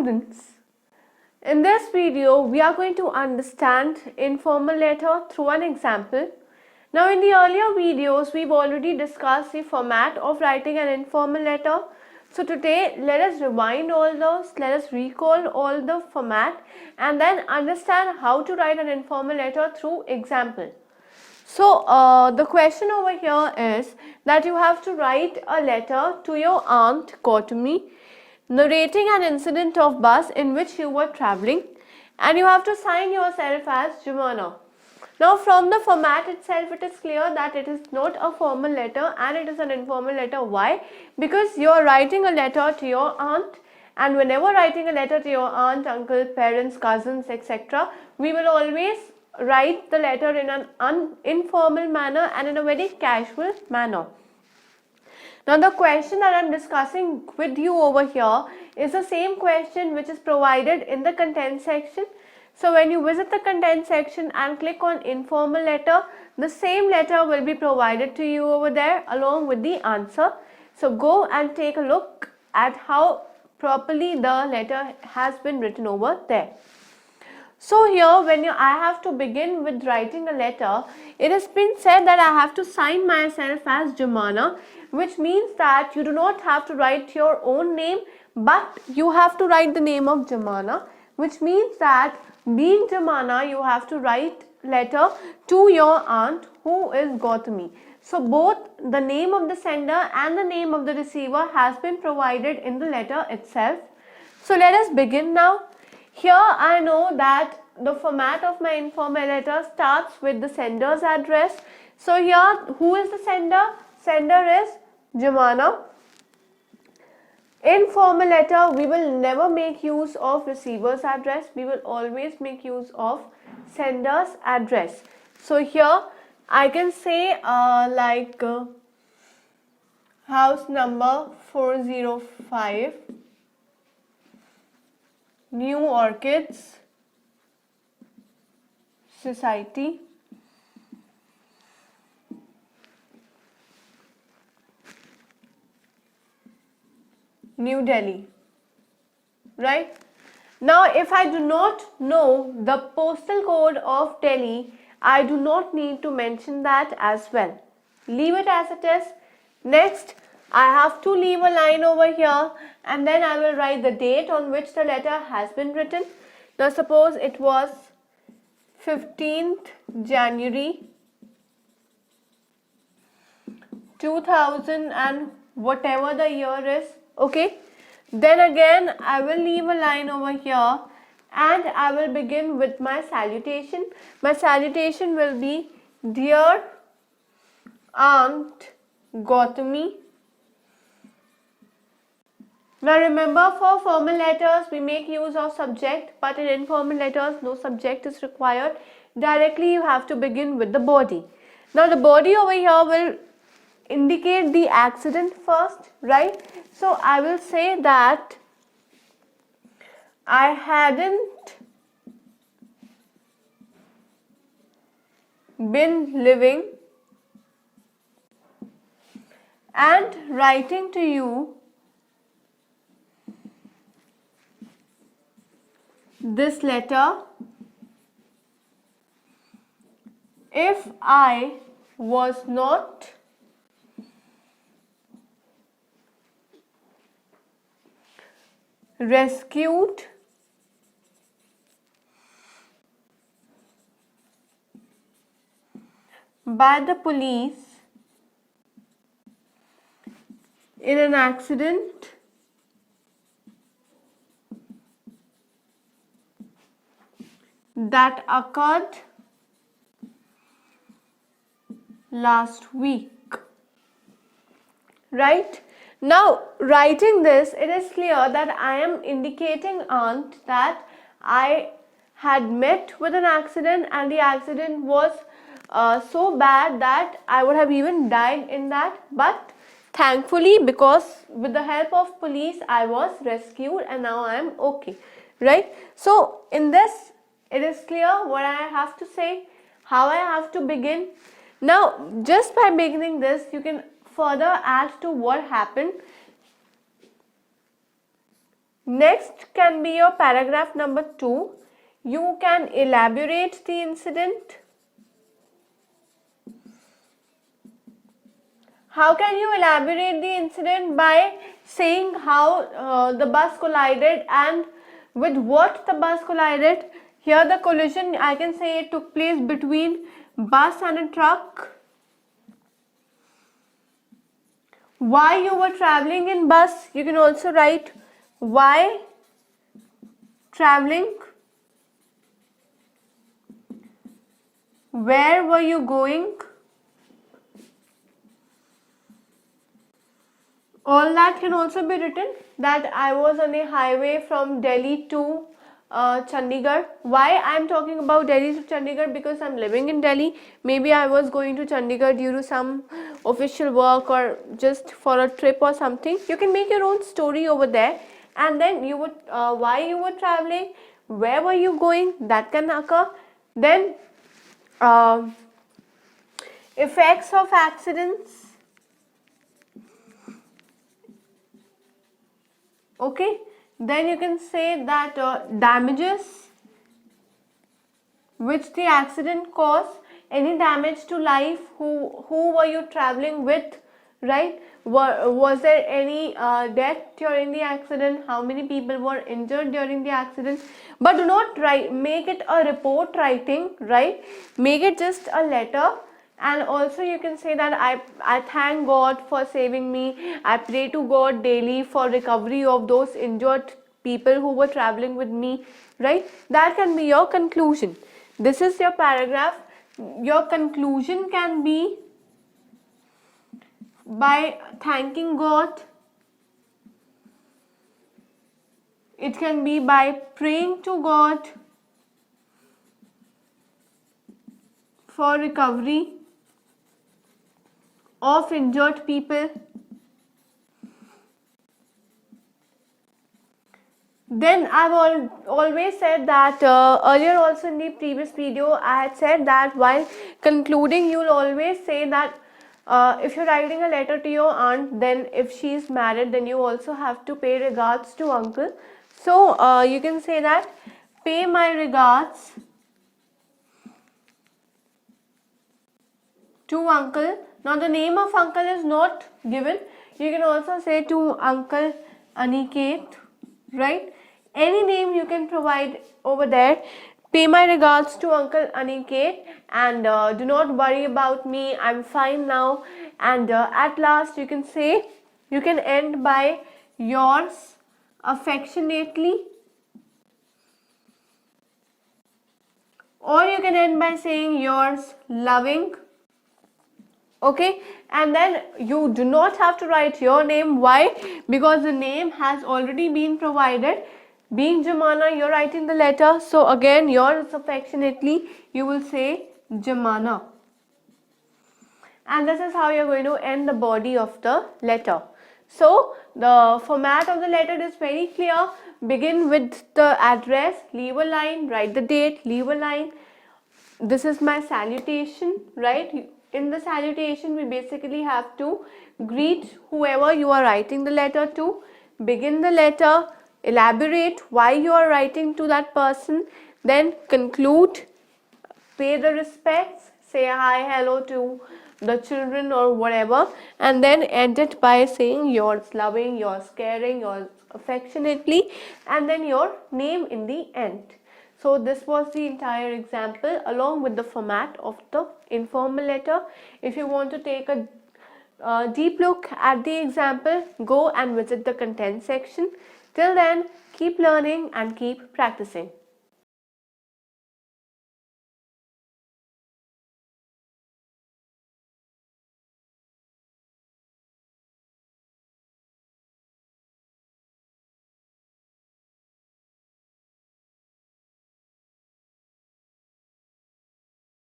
students, in this video we are going to understand informal letter through an example. Now in the earlier videos we've already discussed the format of writing an informal letter. So today let us rewind all those, let us recall all the format and then understand how to write an informal letter through example. So the question over here is that you have to write a letter to your aunt Gautami narrating an incident of bus in which you were travelling, and you have to sign yourself as Jumana. Now from the format itself it is clear that it is not a formal letter and it is an informal letter. Why? Because you are writing a letter to your aunt, and whenever writing a letter to your aunt, uncle, parents, cousins, etc., we will always write the letter in an informal manner and in a very casual manner. Now the question that I am discussing with you over here is the same question which is provided in the content section. So when you visit the content section and click on informal letter, the same letter will be provided to you over there along with the answer. So go and take a look at how properly the letter has been written over there. So here when I have to begin with writing a letter, it has been said that I have to sign myself as Jumana, which means that you do not have to write your own name, but you have to write the name of Jumana, which means that being Jumana you have to write letter to your aunt who is Gautami. So both the name of the sender and the name of the receiver has been provided in the letter itself. So let us begin now. Here I know that the format of my informal letter starts with the sender's address. So here who is the sender? Sender is Jumana. In formal letter we will never make use of receiver's address. We will always make use of sender's address. So here I can say house number 405, New Orchids Society, New Delhi, right? Now if I do not know the postal code of Delhi, I do not need to mention that as well. Leave it as it is. Next, I have to leave a line over here and then I will write the date on which the letter has been written. Now suppose it was 15th January 2000 and whatever the year is. Okay, then again I will leave a line over here and I will begin with my salutation. My salutation will be Dear Aunt Gautami. Now remember, for formal letters we make use of subject, but in informal letters no subject is required. Directly you have to begin with the body. Now the body over here will indicate the accident first, right? So I will say that I hadn't been living and writing to you this letter if I was not rescued by the police in an accident that occurred last week. Right? Now writing this, it is clear that I am indicating aunt that I had met with an accident and the accident was so bad that I would have even died in that, but thankfully because with the help of police I was rescued and now I am okay, right? So in this it is clear what I have to say, how I have to begin. Now just by beginning this you can further add to what happened. Next can be your paragraph number 2. You can elaborate the incident. How can you elaborate the incident? By saying how the bus collided and with what the bus collided. Here the collision, I can say, it took place between bus and a truck. Why you were traveling in bus? You can also write why traveling. Where were you going? All that can also be written, that I was on a highway from Delhi to Chandigarh. Why I am talking about Delhi to Chandigarh? Because I am living in Delhi. Maybe I was going to Chandigarh due to some official work or just for a trip or something. You can make your own story over there, and then you would why you were traveling, where were you going, that can occur. Then effects of accidents. Okay, then you can say that damages which the accident caused, any damage to life, who were you traveling with, right? Was there any death during the accident? How many people were injured during the accident? But do not make it a report writing, right? Make it just a letter. And also you can say that I thank God for saving me. I pray to God daily for recovery of those injured people who were traveling with me, right? That can be your conclusion. This is your paragraph. Your conclusion can be by thanking God. It can be by praying to God for recovery of injured people. Then I've always said that earlier also in the previous video I had said that while concluding you'll always say that if you're writing a letter to your aunt, then if she is married, then you also have to pay regards to uncle. So you can say that pay my regards to uncle. Now the name of uncle is not given. You can also say to Uncle Aniket, right? Any name you can provide over there. Pay my regards to Uncle Aniket, and do not worry about me. I'm fine now. And at last you can say, you can end by yours affectionately, or you can end by saying yours loving. Okay, and then you do not have to write your name. Why? Because the name has already been provided. Being Jamana, you're writing the letter, so again yours affectionately, you will say Jamana. And this is how you're going to end the body of the letter. So the format of the letter is very clear. Begin with the address, leave a line, write the date, leave a line. This is my salutation, right? In the salutation we basically have to greet whoever you are writing the letter to, begin the letter, elaborate why you are writing to that person, then conclude, pay the respects, say hi, hello to the children or whatever, and then end it by saying yours loving, yours caring, yours affectionately, and then your name in the end. So this was the entire example along with the format of the informal letter. If you want to take a deep look at the example, go and visit the content section. Till then, keep learning and keep practicing.